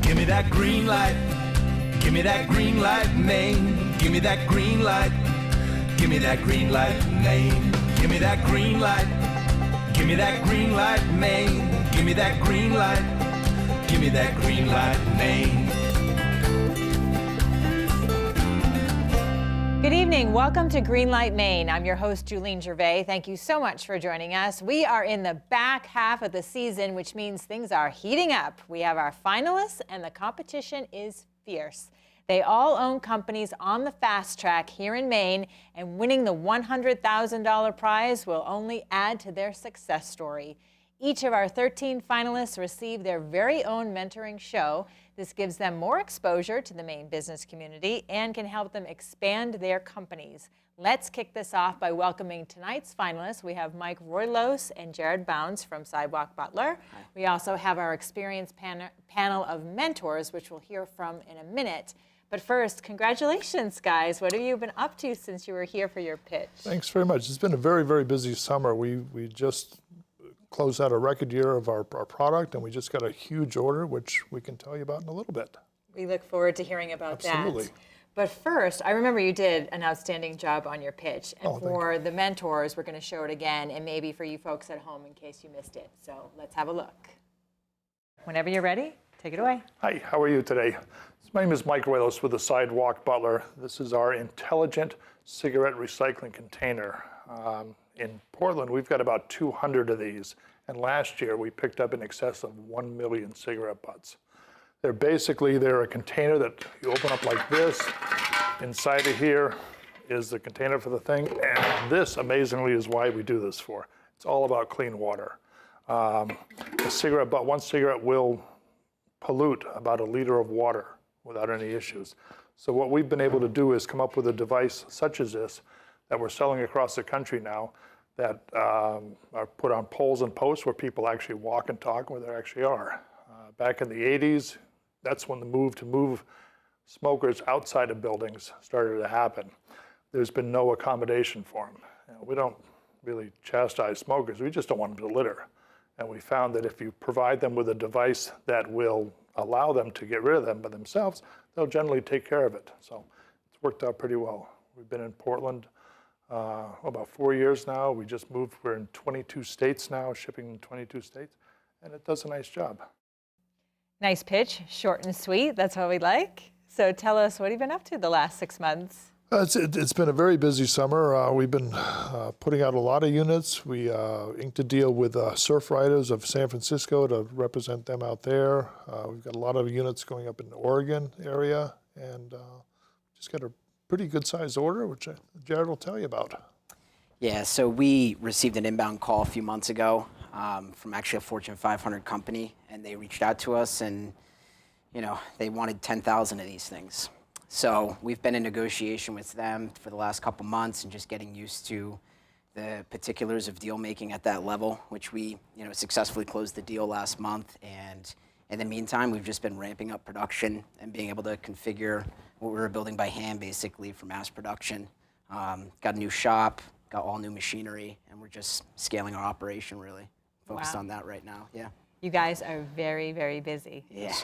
Give me that green light. Give me that Greenlight Maine. Give me that green light. Give me that Greenlight Maine. Give me that green light. Give me that Greenlight Maine. Give me that green light. Give me that Greenlight Maine. Good evening. Welcome to Greenlight Maine. I'm your host, Julene Gervais. Thank you so much for joining us. We are in the back half of the season, which means things are heating up. We have our finalists, and the competition is fierce. They all own companies on the fast track here in Maine, and winning the $100,000 prize will only add to their success story. Each of our 13 finalists receive their very own mentoring show. This gives them more exposure to the Maine business community and can help them expand their companies. Let's kick this off by welcoming tonight's finalists. We have Mike Roylos and Jared Bounds from Sidewalk Buttler. Hi. We also have our experienced panel of mentors, which we'll hear from in a minute. But first, congratulations, guys. What have you been up to since you were here for your pitch? Thanks very much. It's been a very, very busy summer. We just closed out a record year of our product, and we just got a huge order, which we can tell you about in a little bit. We look forward to hearing about Absolutely. that. But first, I remember you did an outstanding job on your pitch. And for the mentors, we're going to show it again, and maybe for you folks at home in case you missed it. So let's have a look. Whenever you're ready, take it away. Hi, how are you today? My name is Mike Roylos with the Sidewalk Buttler. This is our intelligent cigarette recycling container. In Portland, we've got about 200 of these. And last year, we picked up in excess of 1 million cigarette butts. They're a container that you open up like this. Inside of here is the container for the thing. And this, amazingly, is why we do this for. It's all about clean water. A cigarette butt, one cigarette will pollute about 1 liter of water without any issues. So what we've been able to do is come up with a device such as this that we're selling across the country now that are put on poles and posts where people actually walk and talk where they actually are. Back in the 80s, that's when the move to move smokers outside of buildings started to happen. There's been no accommodation for them. We don't really chastise smokers, we just don't want them to litter. And we found that if you provide them with a device that will allow them to get rid of them by themselves, they'll generally take care of it. So it's worked out pretty well. We've been in Portland about 4 years now. We just moved, we're in 22 states now, shipping in 22 states, and it does a nice job. Nice pitch, short and sweet, that's what we like. So tell us, what have you been up to the last 6 months? It's been a very busy summer. We've been putting out a lot of units. We inked a deal with Surf Riders of San Francisco to represent them out there. We've got a lot of units going up in the Oregon area, and just got a pretty good sized order, which Jared will tell you about. Yeah, so we received an inbound call a few months ago from actually a Fortune 500 company, and they reached out to us, and they wanted 10,000 of these things. So we've been in negotiation with them for the last couple months and just getting used to the particulars of deal making at that level, which we successfully closed the deal last month. And in the meantime, we've just been ramping up production and being able to configure what we were building by hand, basically, for mass production. Got a new shop, got all new machinery, and we're just scaling our operation, really. Focused on that right now, yeah. You guys are very, very busy. Yeah,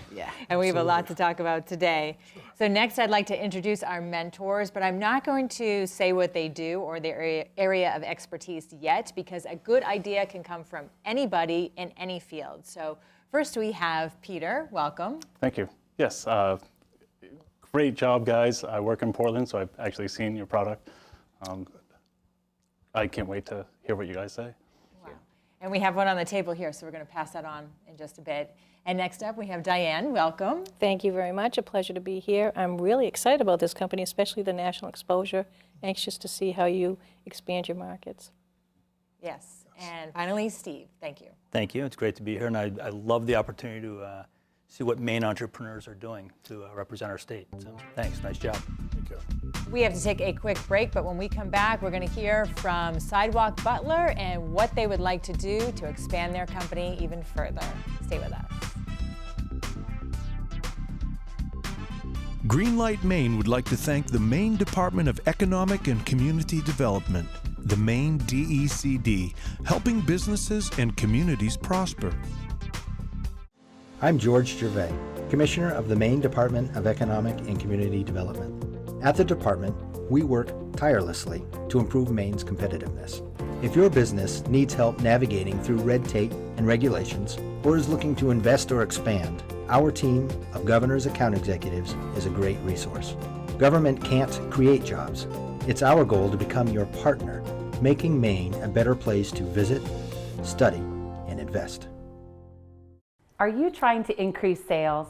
yeah. And we have a lot to talk about today. Sure. So next I'd like to introduce our mentors, but I'm not going to say what they do or their area of expertise yet, because a good idea can come from anybody in any field. So first we have Peter, welcome. Thank you. Yes, great job, guys. I work in Portland, so I've actually seen your product. I can't wait to hear what you guys say. And we have one on the table here, so we're going to pass that on in just a bit. And next up, we have Diane. Welcome. Thank you very much. A pleasure to be here. I'm really excited about this company, especially the national exposure. Anxious to see how you expand your markets. Yes. And finally, Steve. Thank you. Thank you. It's great to be here, and I love the opportunity to see what Maine entrepreneurs are doing to represent our state. So thanks. Nice job. Thank you. We have to take a quick break, but when we come back, we're going to hear from Sidewalk Buttler and what they would like to do to expand their company even further. Stay with us. Greenlight Maine would like to thank the Maine Department of Economic and Community Development, the Maine DECD, helping businesses and communities prosper. I'm George Gervais, Commissioner of the Maine Department of Economic and Community Development. At the department, we work tirelessly to improve Maine's competitiveness. If your business needs help navigating through red tape and regulations, or is looking to invest or expand, our team of governor's account executives is a great resource. Government can't create jobs. It's our goal to become your partner, making Maine a better place to visit, study, and invest. Are you trying to increase sales?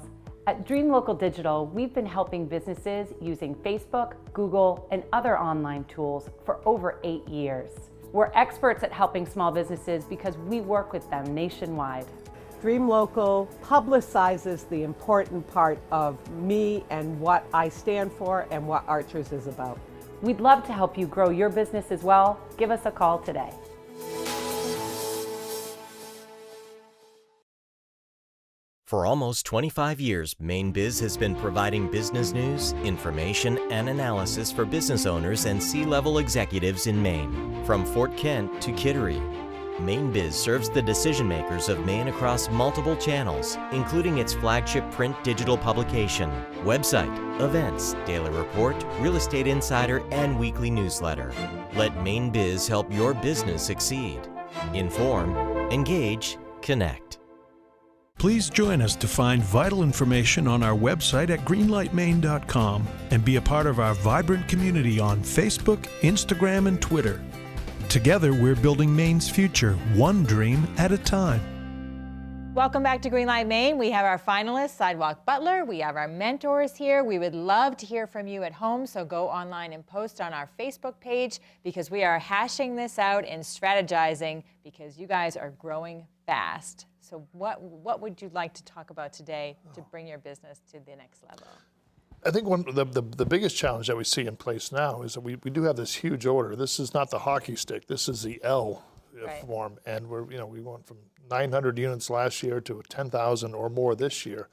At Dream Local Digital, we've been helping businesses using Facebook, Google, and other online tools for over 8 years. We're experts at helping small businesses because we work with them nationwide. Dream Local publicizes the important part of me and what I stand for and what Archers is about. We'd love to help you grow your business as well. Give us a call today. For almost 25 years, Maine Biz has been providing business news, information, and analysis for business owners and C-level executives in Maine. From Fort Kent to Kittery, Maine Biz serves the decision makers of Maine across multiple channels, including its flagship print digital publication, website, events, daily report, real estate insider, and weekly newsletter. Let Maine Biz help your business succeed. Inform, engage, connect. Please join us to find vital information on our website at greenlightmaine.com and be a part of our vibrant community on Facebook, Instagram, and Twitter. Together, we're building Maine's future, one dream at a time. Welcome back to Greenlight Maine. We have our finalists, Sidewalk Buttler. We have our mentors here. We would love to hear from you at home, so go online and post on our Facebook page because we are hashing this out and strategizing because you guys are growing fast. So what would you like to talk about today to bring your business to the next level? I think the biggest challenge that we see in place now is that we do have this huge order. This is not the hockey stick. This is the L form, and we went from 900 units last year to 10,000 or more this year.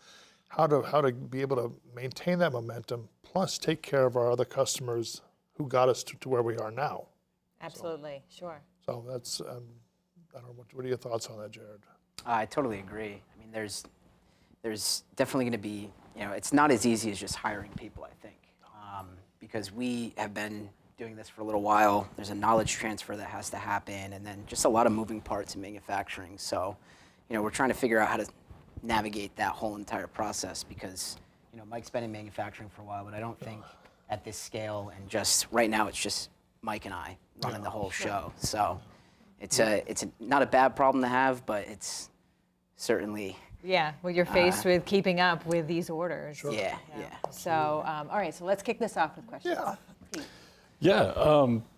How to be able to maintain that momentum, plus take care of our other customers who got us to where we are now. Absolutely, sure. So that's I don't know. What are your thoughts on that, Jared? I totally agree. I mean, there's definitely going to be, it's not as easy as just hiring people, I think, because we have been doing this for a little while. There's a knowledge transfer that has to happen, and then just a lot of moving parts in manufacturing. So, we're trying to figure out how to navigate that whole entire process because, Mike's been in manufacturing for a while, but I don't think at this scale and just right now it's just Mike and I running the whole show. So it's not a bad problem to have, but it's certainly. Yeah, well, you're faced with keeping up with these orders. Sure. Yeah. So, all right, so let's kick this off with questions.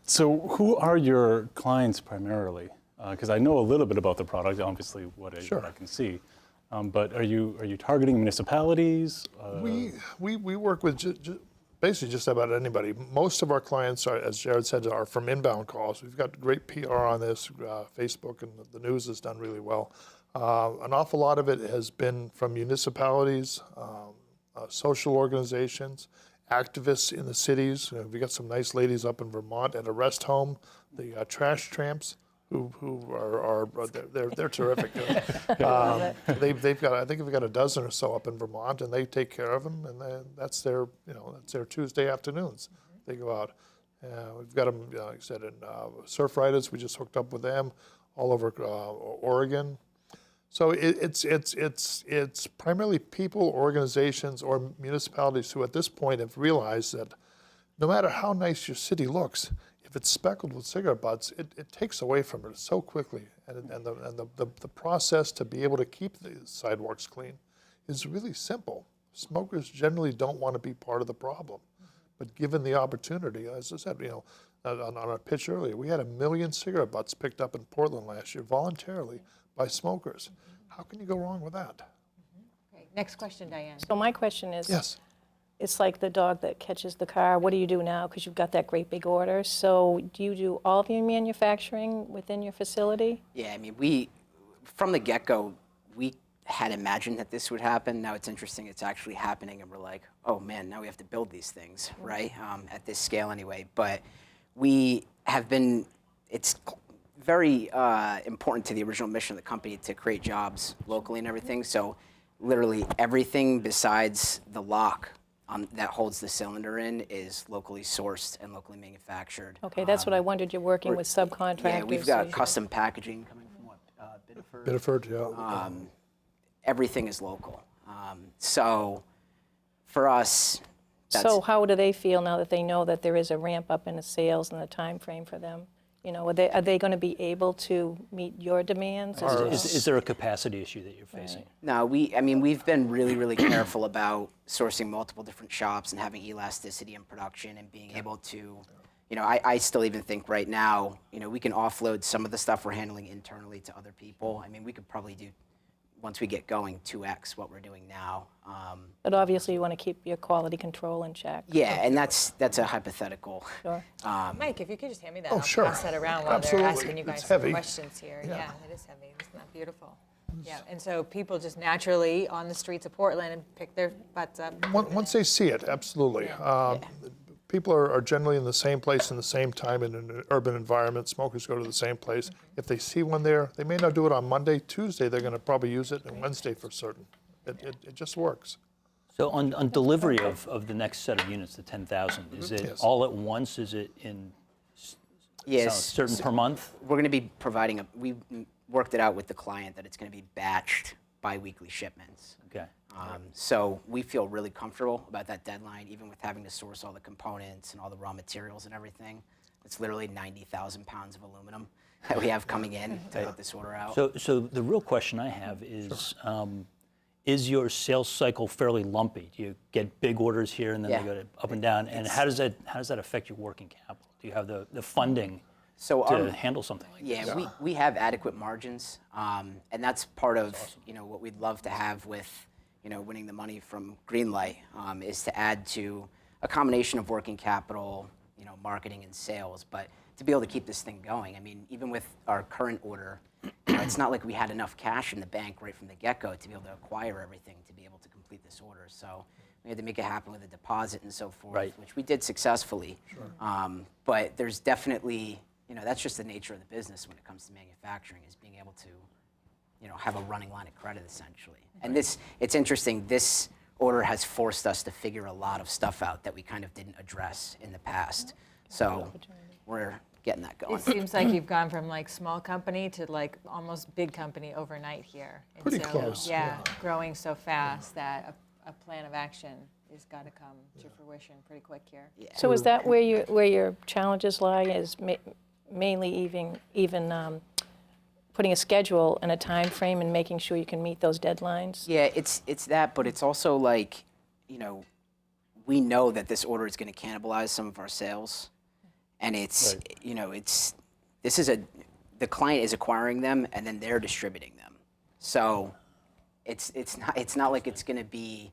So who are your clients primarily? Because I know a little bit about the product, obviously what I can see. But are you targeting municipalities? We work with basically just about anybody. Most of our clients are, as Jared said, are from inbound calls. We've got great PR on this. Facebook and the news has done really well. An awful lot of it has been from municipalities, social organizations, activists in the cities. We got some nice ladies up in Vermont at a rest home, the trash tramps, who are they're terrific. They've got, I think we've got a dozen or so up in Vermont, and they take care of them, and that's their Tuesday afternoons. They go out. We've got them, like I said, in surf riders. We just hooked up with them all over Oregon. So it's primarily people, organizations, or municipalities who at this point have realized that no matter how nice your city looks, if it's speckled with cigarette butts, it takes away from it so quickly. And the process to be able to keep the sidewalks clean is really simple. Smokers generally don't want to be part of the problem. But given the opportunity, as I said, on our pitch earlier, we had 1 million cigarette butts picked up in Portland last year voluntarily by smokers. How can you go wrong with that? Okay, next question, Diane. So my question is, Yes. it's like the dog that catches the car. What do you do now? Because you've got that great big order. So do you do all of your manufacturing within your facility? Yeah, I mean, from the get-go, we had imagined that this would happen. Now it's interesting, it's actually happening, and we're like, oh man, now we have to build these things, right? At this scale anyway. But we have been, it's very important to the original mission of the company to create jobs locally and everything. So literally everything besides the lock that holds the cylinder in is locally sourced and locally manufactured. Okay, that's what I wondered. You're working with subcontractors. Yeah, we've so got you- custom packaging coming from Biddeford. Biddeford, yeah. Everything is local. So for us, So how do they feel now that they know that there is a ramp up in the sales and the time frame for them? You know, are they going to be able to meet your demands? Is there a capacity issue that you're facing? No, we've been really, really careful about sourcing multiple different shops and having elasticity in production and being able to, you know, I still even think right now, you know, we can offload some of the stuff we're handling internally to other people. I mean, we could probably do, once we get going, 2x what we're doing now. But obviously you want to keep your quality control in check. Yeah, and that's a hypothetical. Sure. Mike, if you could just hand me that, Oh, I'll sure. pass that around while Absolutely. they're asking you It's guys some heavy. questions here. Yeah, it is heavy. Isn't that beautiful? Yeah, and so people just naturally on the streets of Portland and pick their butts up. Once they see it, absolutely. People are generally in the same place in the same time in an urban environment. Smokers go to the same place. If they see one there, they may not do it on Monday, Tuesday. They're going to probably use it, and Wednesday for certain. It just works. So on delivery of the next set of units, the 10,000, is it Yes. all at once? Is it in Yes. certain per month? We're going to be providing we worked it out with the client that it's going to be batched bi-weekly shipments. Okay. So we feel really comfortable about that deadline, even with having to source all the components and all the raw materials and everything. It's literally 90,000 pounds of aluminum that we have coming in to put this order out. So the real question I have is your sales cycle fairly lumpy? Do you get big orders here and then they go up and down? And how does that affect your working capital? Do you have the funding to handle something like this? Yeah, we have adequate margins, and that's part of what we'd love to have with winning the money from Greenlight, is to add to a combination of working capital, marketing and sales, but to be able to keep this thing going. I mean, even with our current order, it's not like we had enough cash in the bank right from the get-go to be able to acquire everything to be able to complete this order. So we had to make it happen with a deposit and so forth, which we did successfully. Sure. But there's definitely, that's just the nature of the business when it comes to manufacturing, is being able to, have a running line of credit essentially. And it's interesting, this order has forced us to figure a lot of stuff out that we kind of didn't address in the past. So we're getting that going. It seems like you've gone from like small company to like almost big company overnight here. And Pretty so, close. Yeah, growing so fast that a plan of action has got to come to fruition pretty quick here. Yeah. So is that where your challenges lie, is mainly even putting a schedule and a time frame and making sure you can meet those deadlines? Yeah, it's that, but it's also like, we know that this order is going to cannibalize some of our sales. And it's, the client is acquiring them and then they're distributing them. So it's not like it's going to be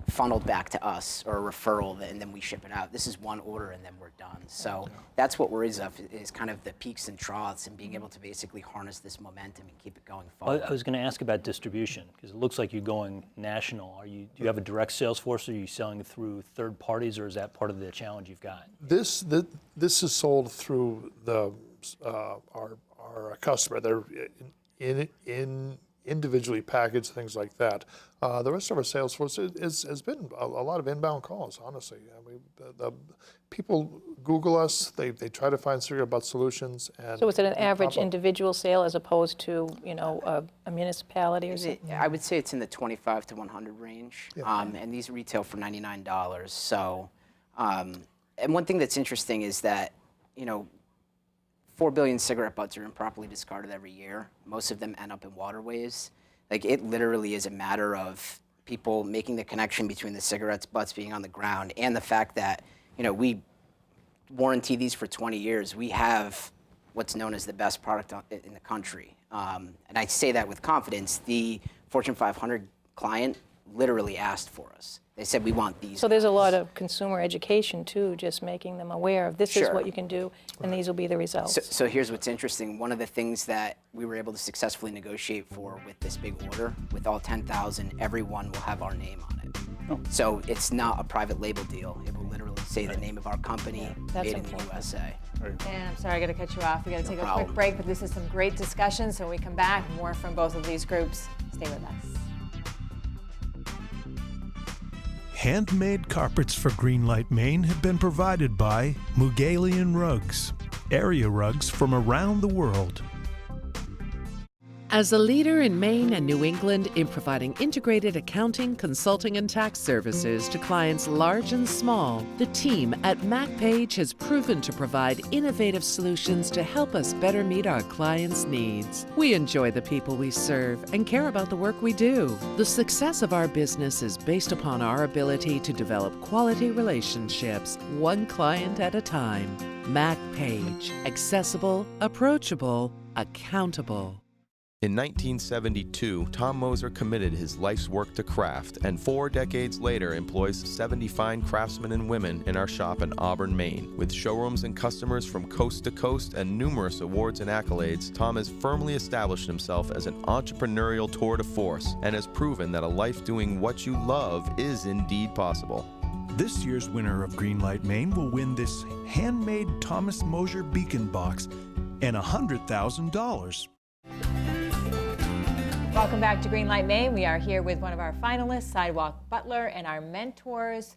funneled back to us or a referral and then we ship it out. This is one order and then we're done. So that's what worries us, is kind of the peaks and troughs and being able to basically harness this momentum and keep it going forward. I was going to ask about distribution, because it looks like you're going national. Do you have a direct sales force, or are you selling through third parties, or is that part of the challenge you've got? This is sold through our customer. They're in individually packaged, things like that. The rest of our sales force has been a lot of inbound calls, honestly. I mean, the people Google us, they try to find cigarette butt solutions. And So is it an average individual sale as opposed to, a municipality or something? I would say it's in the 25 to 100 range, and these retail for $99. So, and one thing that's interesting is that, 4 billion cigarette butts are improperly discarded every year. Most of them end up in waterways. Like, it literally is a matter of people making the connection between the cigarette butts being on the ground and the fact that, we warranty these for 20 years. We have what's known as the best product in the country. And I say that with confidence. The Fortune 500 client literally asked for us. They said, we want these. So there's a lot of consumer education too, just making them aware of this is Sure. what you can do, and these will be the results. So here's what's interesting. One of the things that we were able to successfully negotiate for with this big order, with all 10,000, everyone will have our name on it. Oh. So it's not a private label deal. It will literally say the name of our company, That's made in the important. USA. And I'm sorry, I got to cut you off. We got to take a problem. quick break, but this is some great discussion. So when we come back, more from both of these groups. Stay with us. Handmade carpets for Greenlight Maine have been provided by Mougalian RUGS, area rugs from around the world. As a leader in Maine and New England in providing integrated accounting, consulting, and tax services to clients large and small, the team at MacPage has proven to provide innovative solutions to help us better meet our clients' needs. We enjoy the people we serve and care about the work we do. The success of our business is based upon our ability to develop quality relationships, one client at a time. MacPage, accessible, approachable, accountable. In 1972, Tom Moser committed his life's work to craft, and 4 decades later employs 70 fine craftsmen and women in our shop in Auburn, Maine. With showrooms and customers from coast to coast and numerous awards and accolades, Tom has firmly established himself as an entrepreneurial tour de force and has proven that a life doing what you love is indeed possible. This year's winner of Greenlight Maine will win this handmade Thomas Moser beacon box and $100,000. Welcome back to Greenlight Maine. We are here with one of our finalists, Sidewalk Buttler, and our mentors.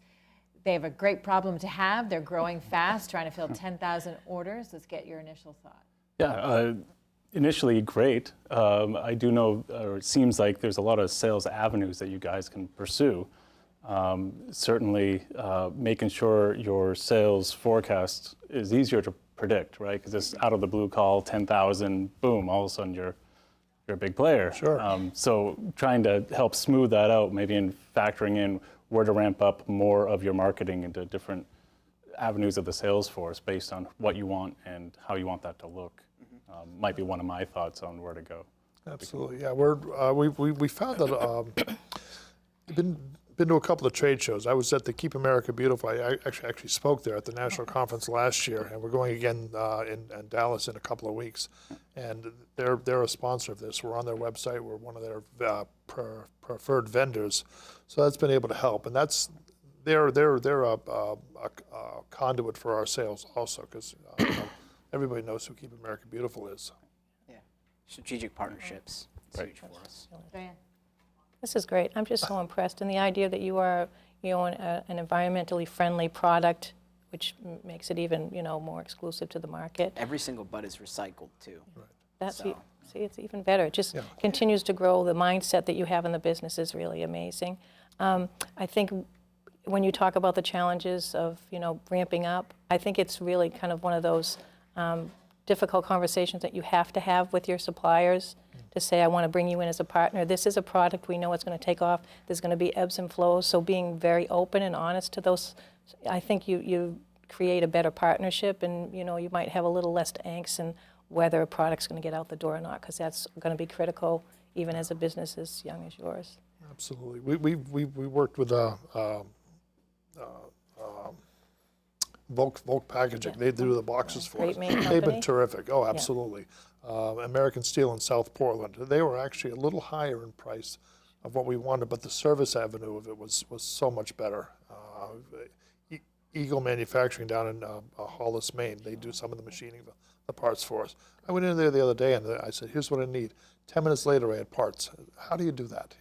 They have a great problem to have. They're growing fast, trying to fill 10,000 orders. Let's get your initial thought. Yeah, initially great. I do know, or it seems like there's a lot of sales avenues that you guys can pursue. Certainly making sure your sales forecast is easier to predict, right? Because it's out of the blue call, 10,000, boom, all of a sudden you're a big player. Sure. So trying to help smooth that out, maybe in factoring in where to ramp up more of your marketing into different avenues of the sales force based on what you want and how you want that to look, might be one of my thoughts on where to go. Absolutely, yeah. We found that been to a couple of trade shows. I was at the Keep America Beautiful. I actually spoke there at the national conference last year, and we're going again in Dallas in a couple of weeks. And they're a sponsor of this. We're on their website. We're one of their preferred vendors. So that's been able to help, and they're a conduit for our sales also, because everybody knows who Keep America Beautiful is. Yeah, strategic partnerships. It's huge for us. Diane? This is great. I'm just so impressed. And the idea that you are, an environmentally friendly product, which makes it even, more exclusive to the market. Every single bud is recycled too. Right. That's see, it's even better. It just continues to grow. The mindset that you have in the business is really amazing. I think when you talk about the challenges of, ramping up, I think it's really kind of one of those difficult conversations that you have to have with your suppliers to say, I want to bring you in as a partner. This is a product we know it's going to take off. There's going to be ebbs and flows, so being very open and honest to those, I think you create a better partnership, and you might have a little less angst in whether a product's going to get out the door or not, because that's going to be critical even as a business as young as yours. Absolutely. We worked with Volk Packaging. They do the boxes for us. They've been terrific. Oh, absolutely. American Steel in South Portland. They were actually a little higher in price of what we wanted, but the service avenue of it was so much better. Eagle Manufacturing down in Hollis, Maine, they do some of the machining, the parts for us. I went in there the other day and I said, here's what I need. 10 minutes later, I had parts. How do you do that?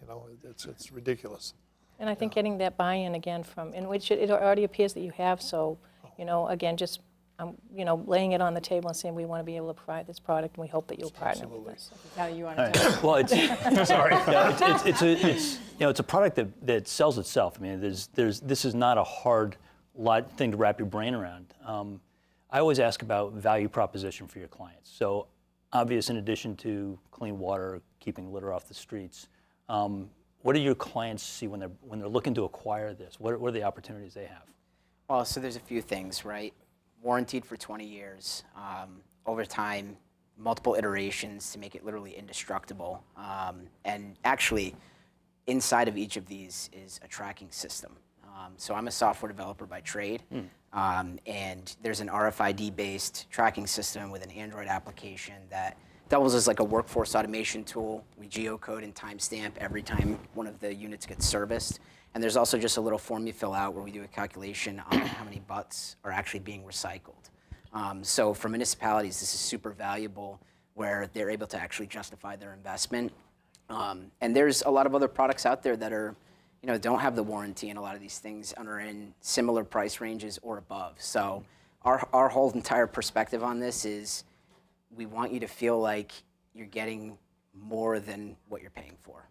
It's ridiculous. And I think getting that buy-in again from, in which it already appears that you have, so, again, just, laying it on the table and saying we want to be able to provide this product, and we hope that you'll partner with us. Kelly, you want to Well, it's sorry. Yeah, it's a product that sells itself. I mean, this is not a hard thing to wrap your brain around. I always ask about value proposition for your clients. So, obvious, in addition to clean water, keeping litter off the streets, what do your clients see when they're looking to acquire this? What are the opportunities they have? Well, so there's a few things, right? Warranted for 20 years. Over time, multiple iterations to make it literally indestructible. And actually, inside of each of these is a tracking system. So I'm a software developer by trade, and there's an RFID-based tracking system with an Android application that doubles as like a workforce automation tool. We geocode and timestamp every time one of the units gets serviced. And there's also just a little form you fill out where we do a calculation on how many butts are actually being recycled. So for municipalities, this is super valuable where they're able to actually justify their investment. And there's a lot of other products out there that are, don't have the warranty, and a lot of these things are in similar price ranges or above. So our whole entire perspective on this is we want you to feel like you're getting more than what you're paying for.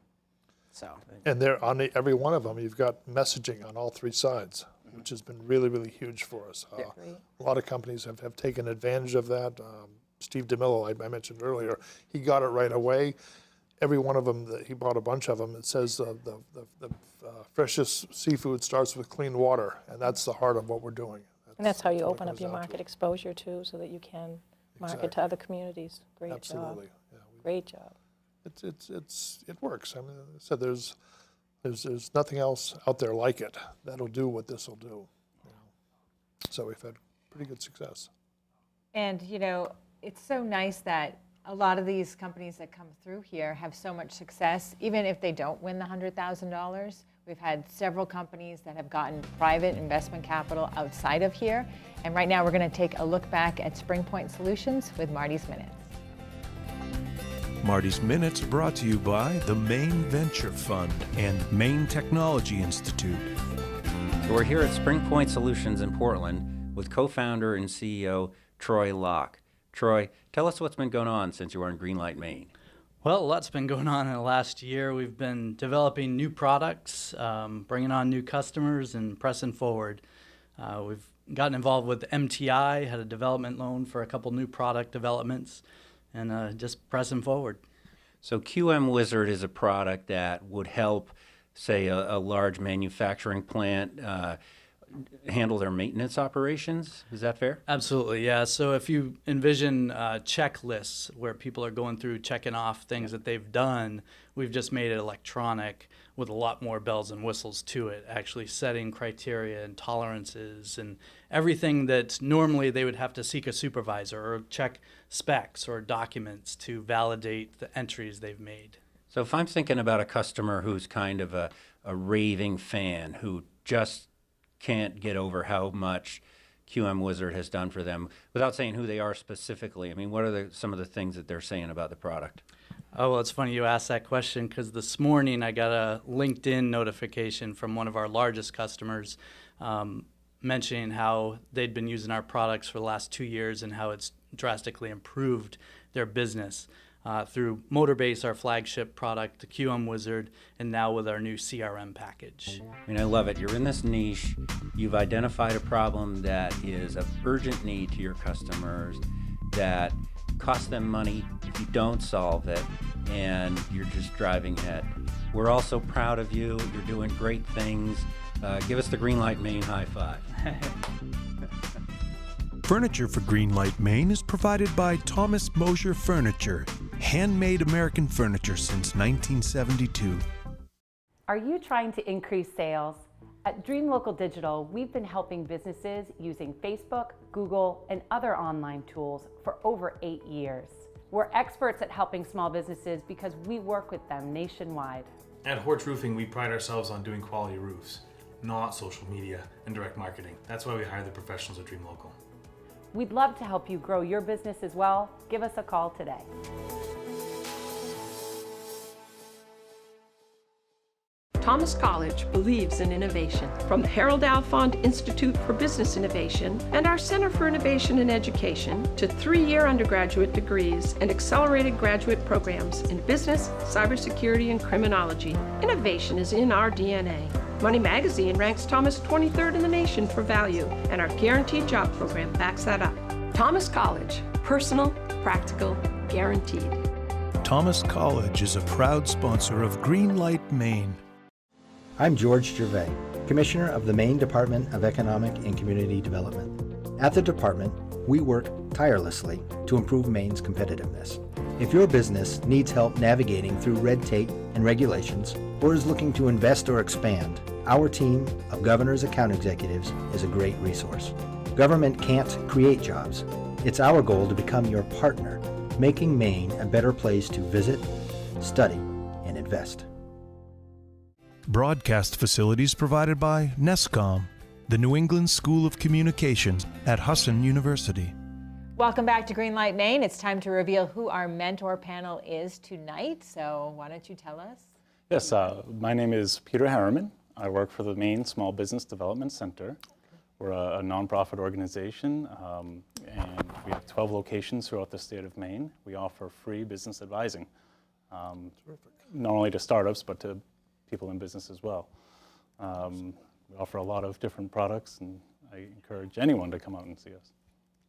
So. And there on every one of them, you've got messaging on all three sides, which has been really, really huge for us. A lot of companies have taken advantage of that. Steve DeMillo, I mentioned earlier, he got it right away. Every one of them, he bought a bunch of them. It says the freshest seafood starts with clean water, and that's the heart of what we're doing. And that's how you open up your market exposure too, so that you can market to other communities. Great Absolutely. job. Yeah, great job. It works. I mean, I said there's nothing else out there like it that'll do what this will do. So we've had pretty good success. And it's so nice that a lot of these companies that come through here have so much success, even if they don't win the $100,000. We've had several companies that have gotten private investment capital outside of here. And right now we're going to take a look back at SpringPoint Solutions with Marty's Minutes. Marty's Minutes brought to you by the Maine Venture Fund and Maine Technology Institute. So we're here at SpringPoint Solutions in Portland with co-founder and CEO Troy Locke. Troy, tell us what's been going on since you were in Greenlight Maine. Well, a lot's been going on in the last year. We've been developing new products, bringing on new customers, and pressing forward. We've gotten involved with MTI, had a development loan for a couple new product developments, and just pressing forward. So QM Wizard is a product that would help, say, a large manufacturing plant handle their maintenance operations. Is that fair? Absolutely, yeah. So if you envision checklists where people are going through checking off things that they've done, we've just made it electronic with a lot more bells and whistles to it, actually setting criteria and tolerances and everything that normally they would have to seek a supervisor or check specs or documents to validate the entries they've made. So if I'm thinking about a customer who's kind of a raving fan who just can't get over how much QM Wizard has done for them, without saying who they are specifically, I mean, what are some of the things that they're saying about the product? Oh, well, it's funny you asked that question because this morning I got a LinkedIn notification from one of our largest customers mentioning how they'd been using our products for the last 2 years and how it's drastically improved their business through MOTORBASE, our flagship product, the QM Wizard, and now with our new CRM package. I mean, I love it. You're in this niche. You've identified a problem that is of urgent need to your customers, that costs them money if you don't solve it, and you're just driving ahead. We're also proud of you. You're doing great things. Give us the Greenlight Maine high five. Furniture for Greenlight Maine is provided by Thomas Mosier Furniture, handmade American furniture since 1972. Are you trying to increase sales? At Dream Local Digital, we've been helping businesses using Facebook, Google, and other online tools for over 8 years. We're experts at helping small businesses because we work with them nationwide. At Horch Roofing, we pride ourselves on doing quality roofs, not social media and direct marketing. That's why we hire the professionals at Dream Local. We'd love to help you grow your business as well. Give us a call today. Thomas College believes in innovation. From the Harold Alfond Institute for Business Innovation and our Center for Innovation in Education to 3-year undergraduate degrees and accelerated graduate programs in business, cybersecurity, and criminology, innovation is in our DNA. Money Magazine ranks Thomas 23rd in the nation for value, and our Guaranteed Job program backs that up. Thomas College, personal, practical, guaranteed. Thomas College is a proud sponsor of Greenlight Maine. I'm George Gervais, Commissioner of the Maine Department of Economic and Community Development. At the department, we work tirelessly to improve Maine's competitiveness. If your business needs help navigating through red tape and regulations, or is looking to invest or expand, our team of Governor's account executives is a great resource. Government can't create jobs. It's our goal to become your partner, making Maine a better place to visit, study, and invest. Broadcast facilities provided by NESCOM, the New England School of Communications at Husson University. Welcome back to Greenlight Maine. It's time to reveal who our mentor panel is tonight. So why don't you tell us? Yes, my name is Peter Harriman. I work for the Maine Small Business Development Center. We're a nonprofit organization, and we have 12 locations throughout the state of Maine. We offer free business advising, not only to startups, but to people in business as well. We offer a lot of different products, and I encourage anyone to come out and see us.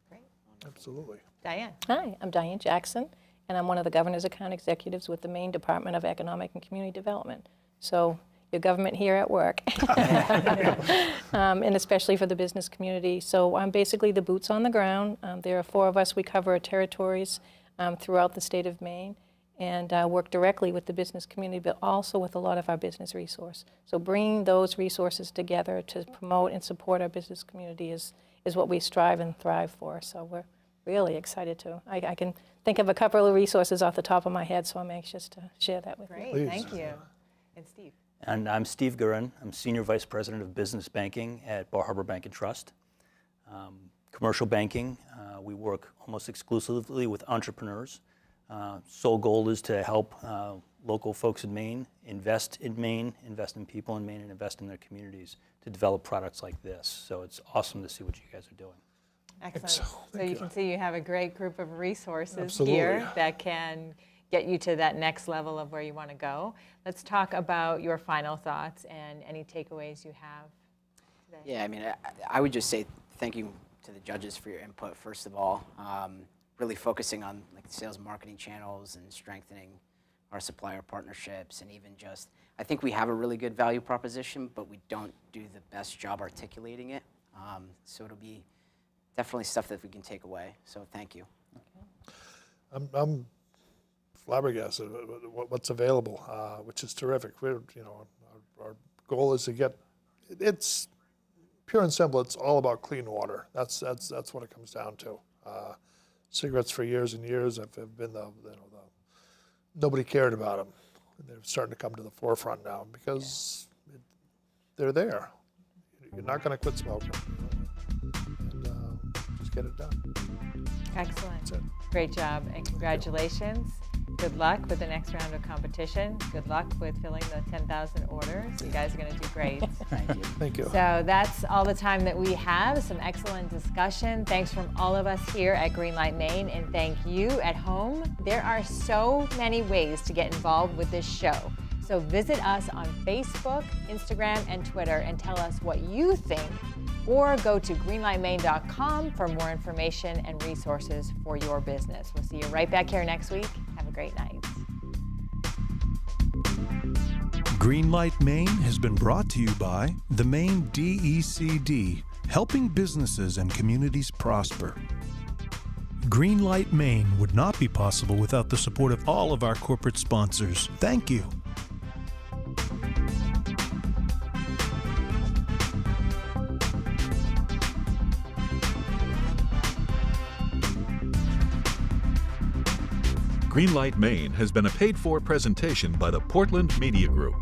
Great. Absolutely. Diane. Hi, I'm Diane Jackson, and I'm one of the Governor's Account Executives with the Maine Department of Economic and Community Development. So your government here at work, and especially for the business community. So I'm basically the boots on the ground. There are 4 of us. We cover territories throughout the state of Maine, and work directly with the business community, but also with a lot of our business resource. So bringing those resources together to promote and support our business community is what we strive and thrive for. So we're really excited to. I can think of a couple of resources off the top of my head, so I'm anxious to share that with you. Great, thank you. And Steve. And I'm Steve Gurin. I'm Senior Vice President of Business Banking at Bar Harbor Bank and Trust. Commercial banking, we work almost exclusively with entrepreneurs. Sole goal is to help local folks in Maine, invest in people in Maine, and invest in their communities to develop products like this. So it's awesome to see what you guys are doing. Excellent. So you can see you have a great group of resources Absolutely. here that can get you to that next level of where you want to go. Let's talk about your final thoughts and any takeaways you have today. Yeah, I mean, I would just say thank you to the judges for your input, first of all. Really focusing on like sales and marketing channels and strengthening our supplier partnerships, and even just, I think we have a really good value proposition, but we don't do the best job articulating it. So it'll be definitely stuff that we can take away. So thank you. I'm flabbergasted at what's available, which is terrific. We're, our goal is to get, it's pure and simple. It's all about clean water. That's what it comes down to. Cigarettes for years and years have been nobody cared about them. They're starting to come to the forefront now because they're there. You're not going to quit smoking, and just get it done. Excellent. That's it. Great job, and congratulations. Good luck with the next round of competition. Good luck with filling the 10,000 orders. You guys are going to do great. Thank you. Thank you. So that's all the time that we have. Some excellent discussion. Thanks from all of us here at Greenlight Maine, and thank you at home. There are so many ways to get involved with this show. So visit us on Facebook, Instagram, and Twitter and tell us what you think, or go to greenlightmaine.com for more information and resources for your business. We'll see you right back here next week. Have a great night. Greenlight Maine has been brought to you by the Maine DECD, helping businesses and communities prosper. Greenlight Maine would not be possible without the support of all of our corporate sponsors. Thank you. Greenlight Maine has been a paid-for presentation by the Portland Media Group.